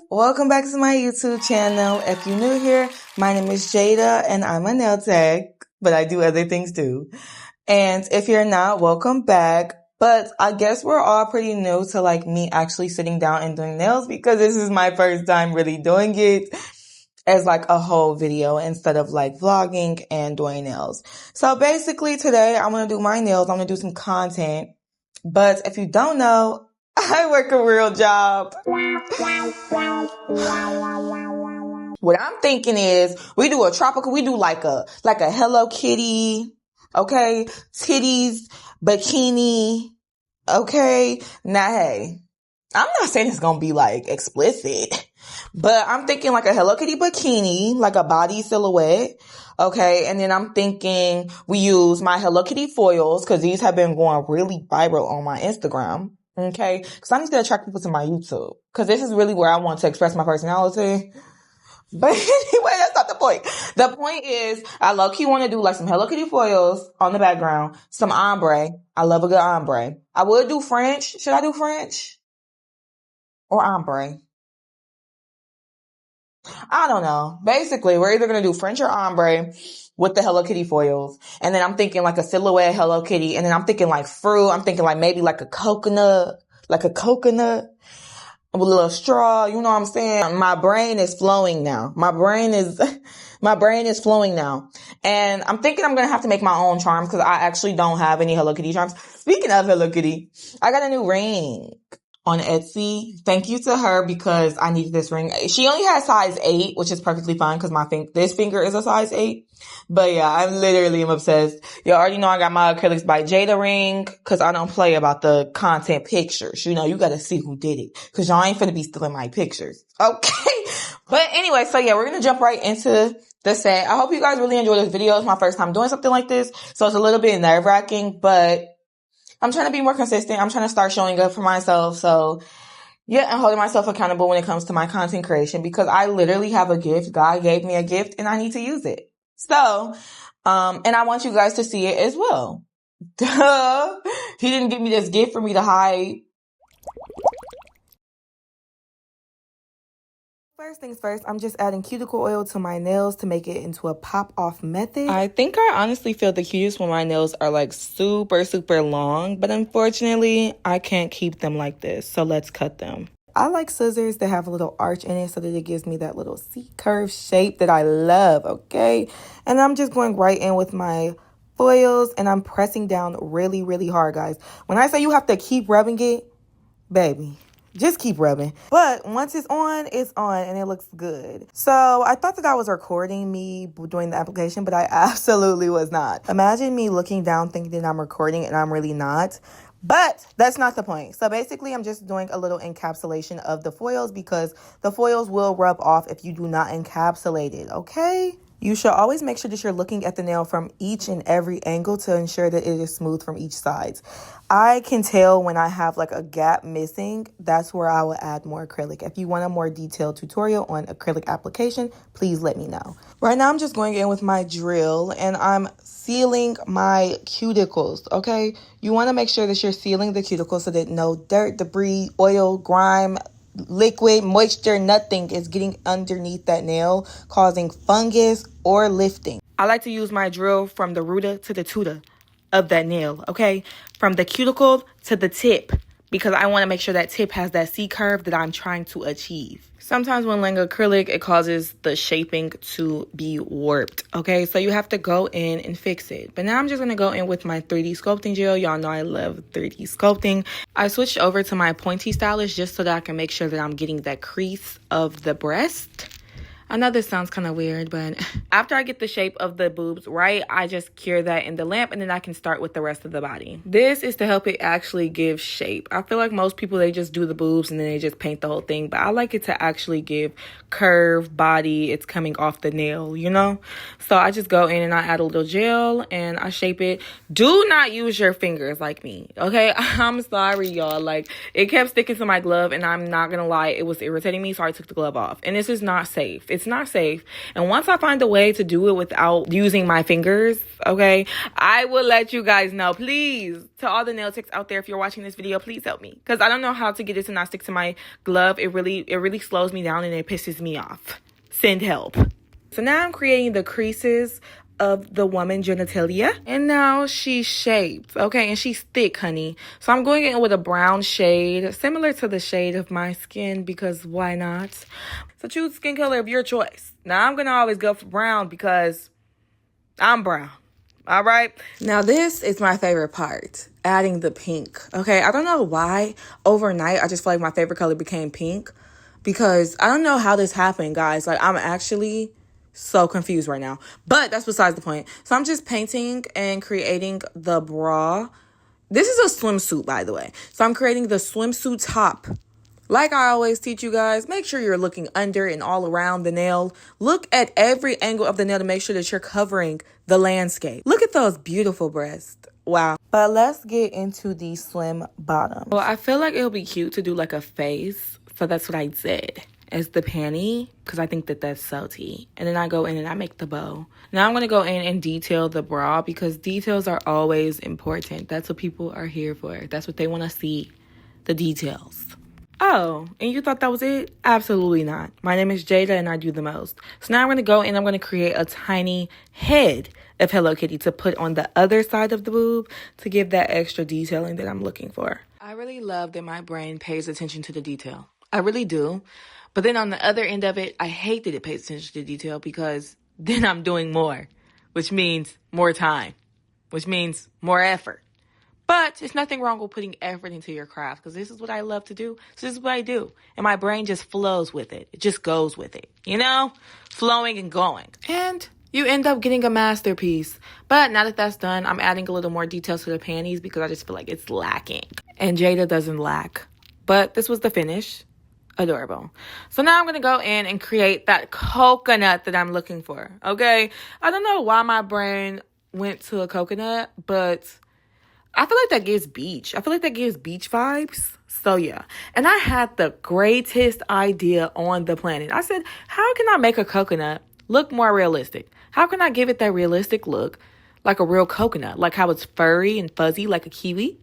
Welcome back to my YouTube channel. If you're new here, my name is Jada and I'm a nail tech, but I do other things too. And if you're not, welcome back. But I guess we're all pretty new to me actually sitting down and doing nails because this is my first time really doing it as a whole video instead of vlogging and doing nails. So basically today I'm going to do my nails. I'm going to do some content. But if you don't know, I work a real job. What I'm thinking is we do a tropical, we do like a Hello Kitty, okay? Titties, bikini, okay? Now, hey, I'm not saying it's gonna be explicit, but I'm thinking like a Hello Kitty bikini, like a body silhouette, okay? And then I'm thinking we use my Hello Kitty foils because these have been going really viral on my Instagram, okay? Because I need to attract people to my YouTube because this is really where I want to express my personality. But anyway, that's not the point. The point is, I low-key want to do some Hello Kitty foils on the background, some ombre. I love a good ombre. I would do French. Should I do French? Or ombre? I don't know. Basically, we're either going to do French or ombre with the Hello Kitty foils. And then I'm thinking a silhouette Hello Kitty. And then I'm thinking fruit. I'm thinking maybe a coconut. With a little straw, you know what I'm saying? My brain is flowing now. My brain is flowing now. And I'm thinking I'm going to have to make my own charms because I actually don't have any Hello Kitty charms. Speaking of Hello Kitty, I got a new ring on Etsy. Thank you to her because I needed this ring. She only has size 8, which is perfectly fine because this finger is a size 8. But yeah, I literally am obsessed. You already know I got my Acrylics by Jada ring because I don't play about the content pictures. You know, you got to see who did it because y'all ain't finna be stealing my pictures. Okay. But anyway, so yeah, we're going to jump right into the set. I hope you guys really enjoy this video. It's my first time doing something like this. So it's a little bit nerve wracking, but I'm trying to be more consistent. I'm trying to start showing up for myself. So yeah, and holding myself accountable when it comes to my content creation because I literally have a gift. God gave me a gift and I need to use it. So, and I want you guys to see it as well. Duh. He didn't give me this gift for me to hide. First things first, I'm just adding cuticle oil to my nails to make it into a pop-off method. I think I honestly feel the cutest when my nails are super, super long, but unfortunately, I can't keep them like this, so let's cut them. I like scissors that have a little arch in it so that it gives me that little C-curve shape that I love, okay? And I'm just going right in with my foils, and I'm pressing down really, really hard, guys. When I say you have to keep rubbing it, baby, just keep rubbing. But once it's on, and it looks good. So I thought that I was recording me doing the application, but I absolutely was not. Imagine me looking down thinking that I'm recording and I'm really not. But that's not the point. So basically, I'm just doing a little encapsulation of the foils because the foils will rub off if you do not encapsulate it, okay? You should always make sure that you're looking at the nail from each and every angle to ensure that it is smooth from each side. I can tell when I have a gap missing. That's where I will add more acrylic. If you want a more detailed tutorial on acrylic application, please let me know. Right now, I'm just going in with my drill and I'm sealing my cuticles, okay? You want to make sure that you're sealing the cuticles so that no dirt, debris, oil, grime, liquid, moisture, nothing is getting underneath that nail, causing fungus or lifting. I like to use my drill from the rooter to the tutor of that nail, okay? From the cuticle to the tip, because I want to make sure that tip has that C-curve that I'm trying to achieve. Sometimes when laying acrylic, it causes the shaping to be warped, okay? So you have to go in and fix it. But now I'm just going to go in with my 3D sculpting gel. Y'all know I love 3D sculpting. I switched over to my pointy stylus just so that I can make sure that I'm getting that crease of the breast. I know this sounds kind of weird, but after I get the shape of the boobs right, I just cure that in the lamp and then I can start with the rest of the body. This is to help it actually give shape. I feel like most people, they just do the boobs and then they just paint the whole thing, but I like it to actually give curve, body. It's coming off the nail, you know? So I just go in and I add a little gel and I shape it. Do not use your fingers like me, okay? I'm sorry, y'all. It kept sticking to my glove and I'm not gonna lie, it was irritating me, so I took the glove off. And this is not safe. It's not safe. And once I find a way to do it without using my fingers, okay, I will let you guys know. Please, to all the nail techs out there, if you're watching this video, please help me. Because I don't know how to get it to not stick to my glove. It really slows me down and it pisses me off. Send help. So now I'm creating the creases of the woman genitalia, and now she's shaped, okay, and she's thick, honey. So I'm going in with a brown shade similar to the shade of my skin, because why not? So choose skin color of your choice. Now I'm gonna always go for brown because I'm brown. All right, now this is my favorite part, adding the pink. Okay, I don't know why overnight I just feel like my favorite color became pink, because I don't know how this happened, guys. Like, I'm actually so confused right now, but that's besides the point. So I'm just painting and creating the bra. This is a swimsuit, by the way. So I'm creating the swimsuit top. Like I always teach you guys, make sure you're looking under and all around the nail. Look at every angle of the nail to make sure that you're covering the landscape. Look at those beautiful breasts. Wow. But let's get into the swim bottom. Well, I feel like it'll be cute to do like a face. So that's what I did as the panty, because I think that that's so tea. And then I go in and I make the bow. Now I'm going to go in and detail the bra, because details are always important. That's what people are here for. That's what they want to see, the details. Oh, and you thought that was it? Absolutely not. My name is Jada and I do the most. So now I'm going to go and I'm going to create a tiny head of Hello Kitty to put on the other side of the boob to give that extra detailing that I'm looking for. I really love that my brain pays attention to the detail. I really do. But then on the other end of it, I hate that it pays attention to detail, because then I'm doing more, which means more time, which means more effort. But it's nothing wrong with putting effort into your craft, because this is what I love to do. So this is what I do. And my brain just flows with it. It just goes with it, you know, flowing and going. And you end up getting a masterpiece. But now that that's done, I'm adding a little more details to the panties, because I just feel like it's lacking. And Jada doesn't lack. But this was the finish. Adorable. So now I'm going to go in and create that coconut that I'm looking for. Okay. I don't know why my brain went to a coconut, but I feel like that gives beach. I feel like that gives beach vibes. So yeah. And I had the greatest idea on the planet. I said, how can I make a coconut look more realistic? How can I give it that realistic look like a real coconut? Like how it's furry and fuzzy like a kiwi?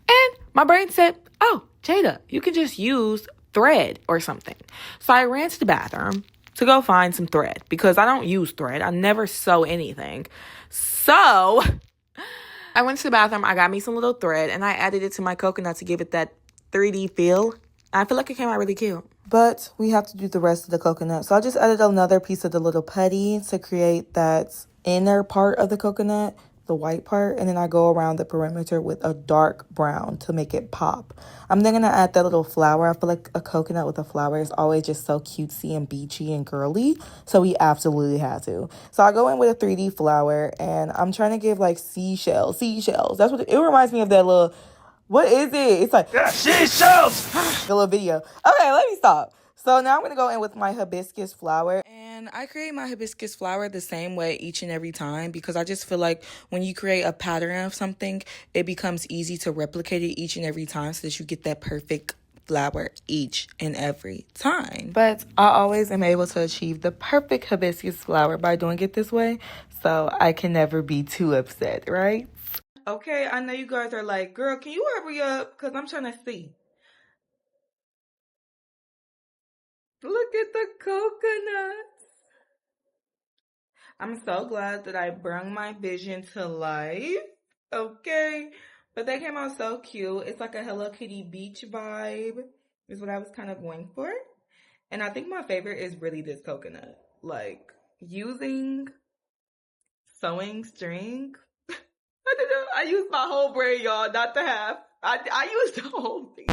And my brain said, oh, Jada, you can just use thread or something. So I ran to the bathroom to go find some thread, because I don't use thread. I never sew anything. So I went to the bathroom. I got me some little thread and I added it to my coconut to give it that 3D feel. I feel like it came out really cute. But we have to do the rest of the coconut. So I just added another piece of the little putty to create that inner part of the coconut, the white part, and then I go around the perimeter with a dark brown to make it pop. I'm then gonna add that little flower. I feel like a coconut with a flower is always just so cutesy and beachy and girly, so we absolutely have to. So I go in with a 3D flower, and I'm trying to give like seashells. That's what it reminds me of. That little, what is it? It's like, yeah, seashells. The little video. Okay, let me stop. So now I'm going to go in with my hibiscus flower. And I create my hibiscus flower the same way each and every time, because I just feel like when you create a pattern of something, it becomes easy to replicate it each and every time, so that you get that perfect flower each and every time. But I always am able to achieve the perfect hibiscus flower by doing it this way. So I can never be too upset, right? Okay, I know you guys are like, girl, can you hurry up? Because I'm trying to see. Look at the coconuts. I'm so glad that I brought my vision to life. Okay. But they came out so cute. It's like a Hello Kitty beach vibe is what I was kind of going for. And I think my favorite is really this coconut. Like, using sewing string. I don't know. I used my whole brain, y'all, not the half. I used the whole thing.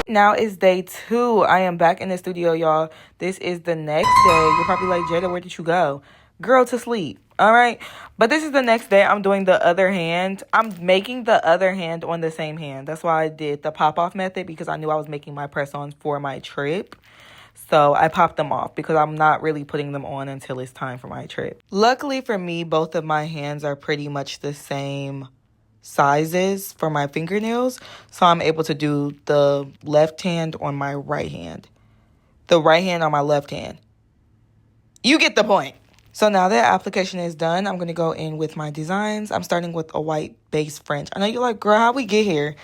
Now it's day 2. I am back in the studio, y'all. This is the next day. You're probably like, Jada, where did you go? Girl, to sleep. All right. But this is the next day. I'm doing the other hand. I'm making the other hand on the same hand. That's why I did the pop-off method, because I knew I was making my press-ons for my trip. So I popped them off because I'm not really putting them on until it's time for my trip. Luckily for me, both of my hands are pretty much the same sizes for my fingernails. So I'm able to do the left hand on my right hand. The right hand on my left hand. You get the point. So now that application is done, I'm going to go in with my designs. I'm starting with a white base French. I know you're like, girl, how we get here?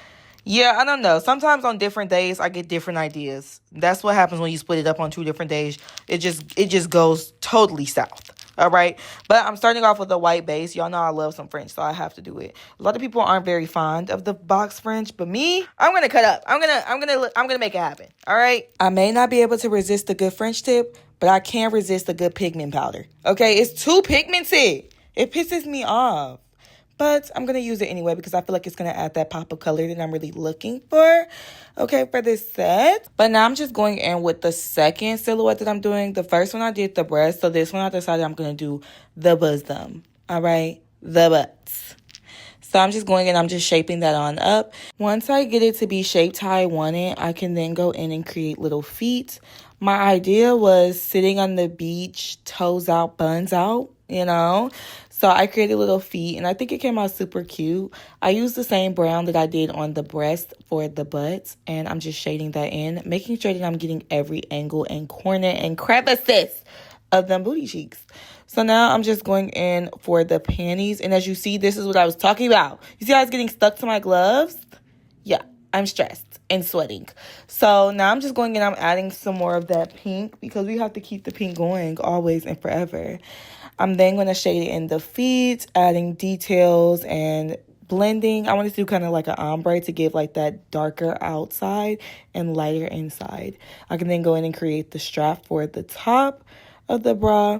Yeah, I don't know. Sometimes on different days, I get different ideas. That's what happens when you split it up on 2 different days. It just goes totally south. All right. But I'm starting off with a white base. Y'all know I love some French, so I have to do it. A lot of people aren't very fond of the box French, but me, I'm going to cut up. I'm going to make it happen. All right. I may not be able to resist the good French tip, but I can't resist a good pigment powder. Okay, it's too pigmented. It pisses me off. But I'm going to use it anyway because I feel like it's going to add that pop of color that I'm really looking for, okay, for this set. But now I'm just going in with the second silhouette that I'm doing. The first one I did the breast, so this one I decided I'm going to do the bosom, all right, the butts. So I'm just going in, I'm just shaping that on up. Once I get it to be shaped how I want it, I can then go in and create little feet. My idea was sitting on the beach, toes out, buns out, you know. So I created little feet, and I think it came out super cute. I used the same brown that I did on the breast for the butts, and I'm just shading that in, making sure that I'm getting every angle and corner and crevices of them booty cheeks. So now I'm just going in for the panties, and as you see, this is what I was talking about. You see how it's getting stuck to my gloves? Yeah, I'm stressed and sweating. So now I'm just going in, I'm adding some more of that pink because we have to keep the pink going always and forever. I'm then going to shade it in the feet, adding details and blending. I want to do kind of like an ombre to give like that darker outside and lighter inside. I can then go in and create the strap for the top of the bra.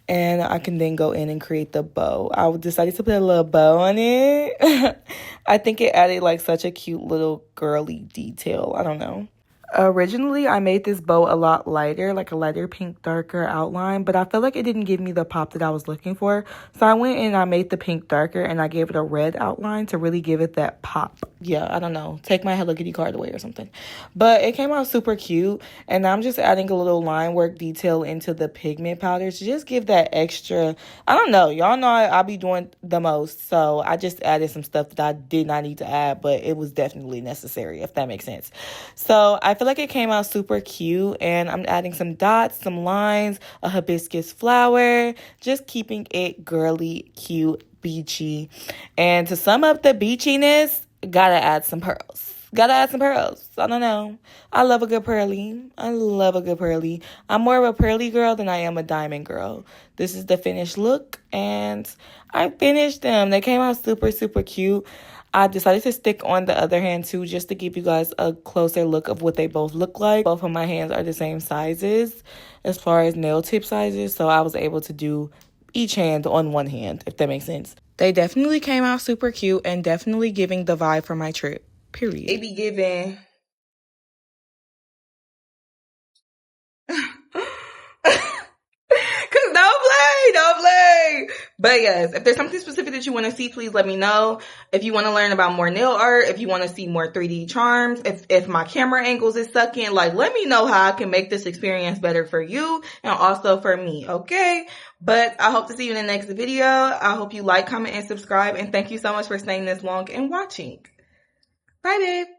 And I can then go in and create the bow. I decided to put a little bow on it. I think it added like such a cute little girly detail. I don't know. Originally, I made this bow a lot lighter, like a lighter pink, darker outline, but I felt like it didn't give me the pop that I was looking for. So I went and I made the pink darker and I gave it a red outline to really give it that pop. Yeah, I don't know. Take my Hello Kitty card away or something. But it came out super cute, and now I'm just adding a little line work detail into the pigment powder to just give that extra, I don't know. Y'all know I'll be doing the most, so I just added some stuff that I did not need to add, but it was definitely necessary, if that makes sense. So I feel like it came out super cute, and I'm adding some dots, some lines, a hibiscus flower, just keeping it girly, cute, beachy. And to sum up the beachiness, gotta add some pearls. Gotta add some pearls. I don't know. I love a good pearly. I love a good pearly. I'm more of a pearly girl than I am a diamond girl. This is the finished look, and I finished them. They came out super, super cute. I decided to stick on the other hand too, just to give you guys a closer look of what they both look like. Both of my hands are the same sizes as far as nail tip sizes, so I was able to do each hand on one hand, if that makes sense. They definitely came out super cute and definitely giving the vibe for my trip, period. They be giving... Cause don't play. But yes, if there's something specific that you want to see, please let me know. If you want to learn about more nail art, if you want to see more 3D charms, if my camera angles is sucking, like let me know how I can make this experience better for you and also for me, okay? But I hope to see you in the next video. I hope you like, comment, and subscribe. And thank you so much for staying this long and watching. Bye, babe.